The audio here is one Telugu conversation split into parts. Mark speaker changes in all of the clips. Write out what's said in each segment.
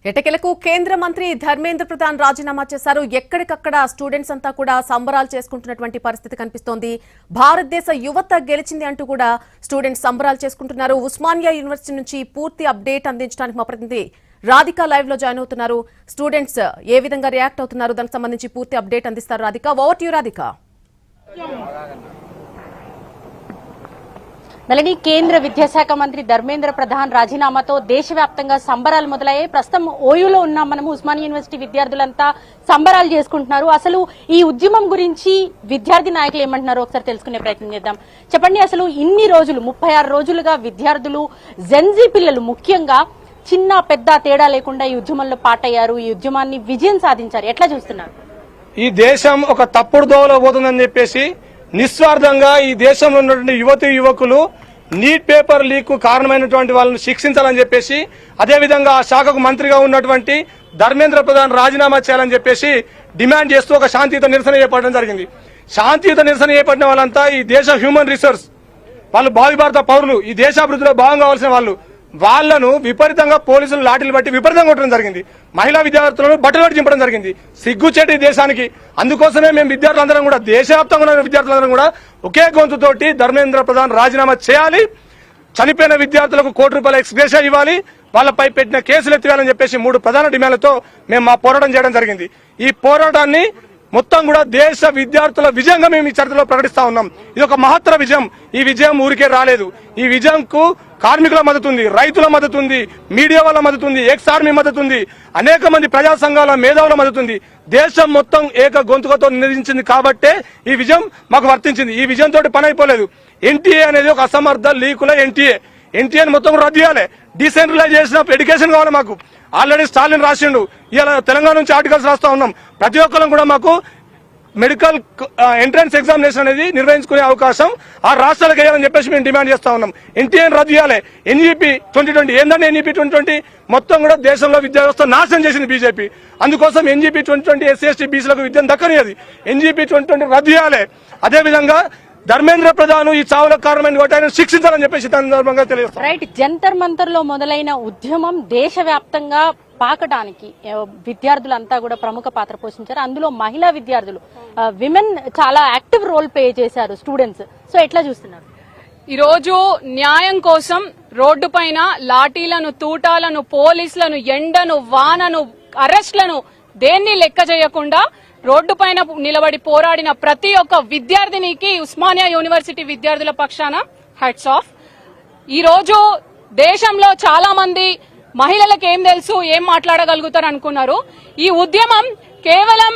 Speaker 1: ఎటకెలకు కేంద్ర మంత్రి ధర్మేంద్ర ప్రధాన్ రాజీనామా చేశారు. ఎక్కడికక్కడ స్టూడెంట్స్ అంతా కూడా సంబరాలు చేసుకుంటున్నటువంటి పరిస్థితి కనిపిస్తోంది. భారతదేశ యువత గెలిచింది అంటూ కూడా స్టూడెంట్స్ సంబరాలు చేసుకుంటున్నారు. ఉస్మానియా యూనివర్సిటీ నుంచి పూర్తి అప్డేట్ అందించడానికి మా ప్రతినిధి రాధిక లైవ్ లో జాయిన్ అవుతున్నారు. స్టూడెంట్స్ ఏ విధంగా రియాక్ట్ అవుతున్నారు, దానికి సంబంధించి పూర్తి అప్డేట్ అందిస్తారు. Radhika, over to you Radhika.
Speaker 2: అలాగే కేంద్ర విద్యాశాఖ మంత్రి ధర్మేంద్ర ప్రధాన్ రాజీనామాతో దేశవ్యాప్తంగా సంబరాలు మొదలయ్యాయి. ప్రస్తుతం ఓయూలో ఉన్నాం మనము. ఉస్మానియా యూనివర్సిటీ విద్యార్థులంతా సంబరాలు చేసుకుంటున్నారు. అసలు ఈ ఉద్యమం గురించి విద్యార్థి నాయకులు ఏమంటున్నారో ఒకసారి తెలుసుకునే ప్రయత్నం చేద్దాం. చెప్పండి, అసలు ఇన్ని రోజులు 36 రోజులుగా విద్యార్థులు, జెన్జీ పిల్లలు ముఖ్యంగా చిన్న పెద్ద తేడా లేకుండా ఈ ఉద్యమంలో పాటయ్యారు. ఈ ఉద్యమాన్ని విజయం సాధించారు. ఎట్లా చూస్తున్నారు?
Speaker 3: ఈ దేశం ఒక తప్పుడు దోవలో పోతుందని చెప్పేసి నిస్వార్థంగా ఈ దేశంలో ఉన్నటువంటి యువతి యువకులు నీట్ పేపర్ లీక్ కారణమైనటువంటి వాళ్ళని శిక్షించాలని చెప్పేసి, అదేవిధంగా ఆ శాఖకు మంత్రిగా ఉన్నటువంటి ధర్మేంద్ర ప్రధాన్ రాజీనామా చేయాలని చెప్పేసి డిమాండ్ చేస్తూ ఒక శాంతియుత నిరసన చేపట్టడం జరిగింది. శాంతియుత నిరసన చేపట్టిన వాళ్ళంతా ఈ దేశ హ్యూమన్ రిసోర్స్, వాళ్ళు భావి భారత పౌరులు, ఈ దేశాభివృద్ధిలో భాగం కావాల్సిన వాళ్ళను విపరీతంగా పోలీసులు లాఠీలు బట్టి విపరీతంగా కొట్టడం జరిగింది. మహిళా విద్యార్థులను బట్టలు పట్టి చింపడం జరిగింది. సిగ్గుచేటి దేశానికి. అందుకోసమే మేము విద్యార్థులందరం కూడా, దేశవ్యాప్తంగా ఉన్న విద్యార్థులందరం కూడా ఒకే గొంతుతోటి ధర్మేంద్ర ప్రధాన్ రాజీనామా చేయాలి, చనిపోయిన విద్యార్థులకు ₹1 కోటి ఎక్స్గ్రేషియా ఇవ్వాలి, వాళ్ళపై పెట్టిన కేసులు ఎత్తివేయాలని చెప్పేసి 3 ప్రధాన డిమాండ్లతో మేము మా పోరాటం చేయడం జరిగింది. ఈ పోరాటాన్ని మొత్తం కూడా దేశ విద్యార్థుల విజయంగా మేము ఈ చరిత్రలో ప్రకటిస్తా ఉన్నాం. ఇది ఒక మహత్తర విజయం. ఈ విజయం ఊరికే రాలేదు. ఈ విజయంకు కార్మికుల మద్దతు ఉంది, రైతుల మద్దతు ఉంది, మీడియా వాళ్ళ మద్దతు ఉంది, ఎక్స్ ఆర్మీ మద్దతు ఉంది, అనేక మంది ప్రజా సంఘాల మేధావుల మద్దతు ఉంది. దేశం మొత్తం ఏక గొంతుకతో నిర్ణయించింది కాబట్టే ఈ విజయం మాకు వర్తించింది. ఈ విజయం తోటి పని అయిపోలేదు. ఎన్టీఏ అనేది ఒక అసమర్థ లీకుల ఎన్టీఏని మొత్తం రద్దు చేయాలి. డీసెంట్రలైజేషన్ ఆఫ్ ఎడ్యుకేషన్ కావాలి మాకు. ఆల్రెడీ స్టాలిన్ రాసిండు. ఇలా తెలంగాణ నుంచి ఆర్టికల్స్ రాస్తా ఉన్నాం. ప్రతి ఒక్కరం కూడా మాకు మెడికల్ ఎంట్రన్స్ ఎగ్జామినేషన్ అనేది నిర్వహించుకునే అవకాశం ఆ రాష్ట్రాలకు వేయాలని చెప్పేసి మేము డిమాండ్ చేస్తా ఉన్నాం. ఎన్టీఏని రద్దు చేయాలి. ఎన్ఈపీ 2020 ఏంటంటే ఎన్ఈపీ 2020 మొత్తం కూడా దేశంలో విద్యా వ్యవస్థ నాశనం చేసింది బీజేపీ. అందుకోసం ఎన్జీపీ 2020 ఎస్సీ ఎస్టీ బీసీలకు విద్యను దక్కనియది. ఎన్జీపీ 2020 రద్దు చేయాలి. అదేవిధంగా ధర్మేంద్ర ప్రధాన్ ఈ చావులకు కారణమైన ఆయన శిక్షించాలని చెప్పేసి సందర్భంగా తెలియజేస్తాం.
Speaker 2: రైట్, జంతర్ మంతర్ లో మొదలైన ఉద్యమం దేశవ్యాప్తంగా పాకడానికి విద్యార్థులంతా కూడా ప్రముఖ పాత్ర పోషించారు. అందులో మహిళా విద్యార్థులు, విమెన్ చాలా యాక్టివ్ రోల్ ప్లే చేశారు, స్టూడెంట్స్. సో ఎట్లా చూస్తున్నారు?
Speaker 4: ఈ రోజు న్యాయం కోసం రోడ్డు పైన లాఠీలను, తూటాలను, పోలీసులను, ఎండను, వానను, అరెస్ట్లను దేన్ని లెక్క చేయకుండా రోడ్డు పైన నిలబడి పోరాడిన ప్రతి ఒక్క విద్యార్థినికి ఉస్మానియా యూనివర్సిటీ విద్యార్థుల పక్షాన హ్యాట్స్ ఆఫ్. ఈ రోజు దేశంలో చాలా మంది మహిళలకు ఏం తెలుసు, ఏం మాట్లాడగలుగుతారు అనుకున్నారు. ఈ ఉద్యమం కేవలం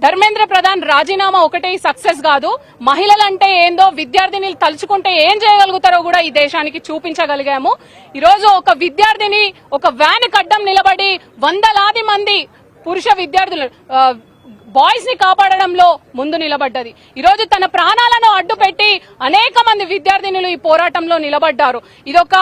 Speaker 4: ధర్మేంద్ర ప్రధాన్ రాజీనామా ఒకటే సక్సెస్ కాదు. మహిళలంటే ఏందో, విద్యార్థిని తలుచుకుంటే ఏం చేయగలుగుతారో కూడా ఈ దేశానికి చూపించగలిగాము. ఈ రోజు ఒక విద్యార్థిని ఒక వ్యాన్ అడ్డం నిలబడి వందలాది మంది పురుష విద్యార్థులు, బాయ్స్ ని కాపాడడంలో ముందు నిలబడ్డది. ఈ రోజు తన ప్రాణాలను అడ్డుపెట్టి అనేక మంది విద్యార్థినులు ఈ పోరాటంలో నిలబడ్డారు. ఇదొక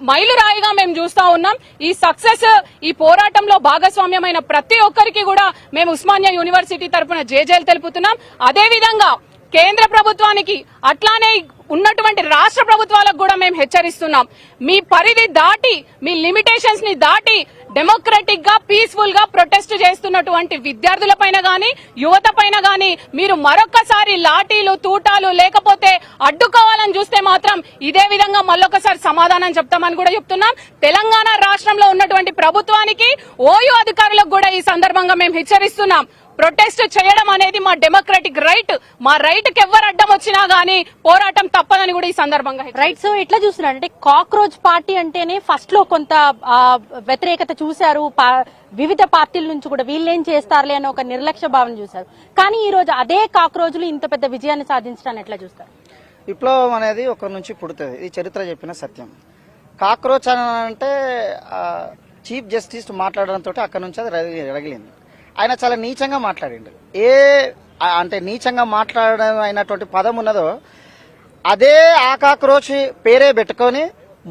Speaker 4: మైలురాయిగా మేము చూస్తా ఉన్నాం. ఈ సక్సెస్, ఈ పోరాటంలో భాగస్వామ్యమైన ప్రతి ఒక్కరికి కూడా మేము ఉస్మానియా యూనివర్సిటీ తరఫున జేజేలు తెలుపుతున్నాం. అదేవిధంగా కేంద్ర ప్రభుత్వానికి, అట్లానే ఉన్నటువంటి రాష్ట్ర ప్రభుత్వాలకు కూడా మేము హెచ్చరిస్తున్నాం. మీ పరిధి దాటి, మీ లిమిటేషన్స్ ని దాటి డెమోక్రటిక్ గా, పీస్ఫుల్ గా ప్రొటెస్ట్ చేస్తున్నటువంటి విద్యార్థుల పైన గానీ, యువత పైన గానీ మీరు మరొక్కసారి లాఠీలు, తూటాలు లేకపోతే అడ్డుకోవాలని చూస్తే మాత్రం ఇదే విధంగా మళ్ళొకసారి సమాధానం చెప్తామని కూడా చెప్తున్నాం. తెలంగాణ రాష్ట్రంలో ఉన్నటువంటి ప్రభుత్వానికి, ఓయూ అధికారులకు కూడా ఈ సందర్భంగా మేము హెచ్చరిస్తున్నాం. ప్రొటెస్ట్ చేయడం అనేది మా డెమోక్రటిక్ రైట్. మా రైట్ కి ఎవరు అడ్డం వచ్చినా గానీ పోరాటం తప్పదని కూడా ఈ సందర్భంగా
Speaker 2: రైట్. సో ఎట్లా చూస్తున్నారు అంటే, కాక్రోచ్ పార్టీ అంటేనే ఫస్ట్ లో కొంత వ్యతిరేకత చూశారు. వివిధ పార్టీల నుంచి కూడా వీళ్ళేం చేస్తారులే అని ఒక నిర్లక్ష్య భావన చూశారు. కానీ ఈ రోజు అదే కాక్రోచ్లు ఇంత పెద్ద విజయాన్ని సాధించడాన్ని ఎట్లా చూస్తారు?
Speaker 5: విప్లవం అనేది ఒకరి నుంచి పుడుతుంది. ఇది చరిత్ర చెప్పిన సత్యం. కాక్రోచ్ అని అంటే చీఫ్ జస్టిస్ మాట్లాడడంతో అక్కడ నుంచి అది రగిలింది. ఆయన చాలా నీచంగా మాట్లాడిండు. అంటే నీచంగా మాట్లాడడం అయినటువంటి పదం ఉన్నదో అదే ఆ కాక్రోచ్ పేరే పెట్టుకొని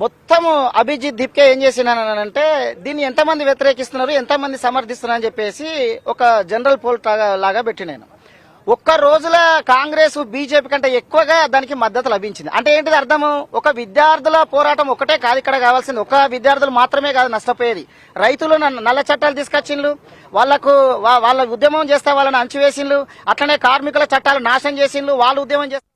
Speaker 5: మొత్తము అభిజిత్ దీప్కే ఏం చేసినానంటే, దీన్ని ఎంతమంది వ్యతిరేకిస్తున్నారు, ఎంతమంది సమర్థిస్తున్నారు అని చెప్పేసి ఒక జనరల్ పోల్ లాగా పెట్టి నేను ఒక్క రోజుల కాంగ్రెస్ బీజేపీ కంటే ఎక్కువగా దానికి మద్దతు లభించింది. అంటే ఏంటిది అర్థము? ఒక విద్యార్థుల పోరాటం ఒకటే కాదు ఇక్కడ కావాల్సింది. ఒక విద్యార్థులు మాత్రమే కాదు నష్టపోయేది. రైతులు నల్ల చట్టాలు తీసుకొచ్చిండ్రు, వాళ్ళ ఉద్యమం చేస్తే వాళ్ళని అణచివేసిండ్రు. అట్లనే కార్మికుల చట్టాలు నాశనం చేసిండ్రు, వాళ్ళు ఉద్యమం చేస్తే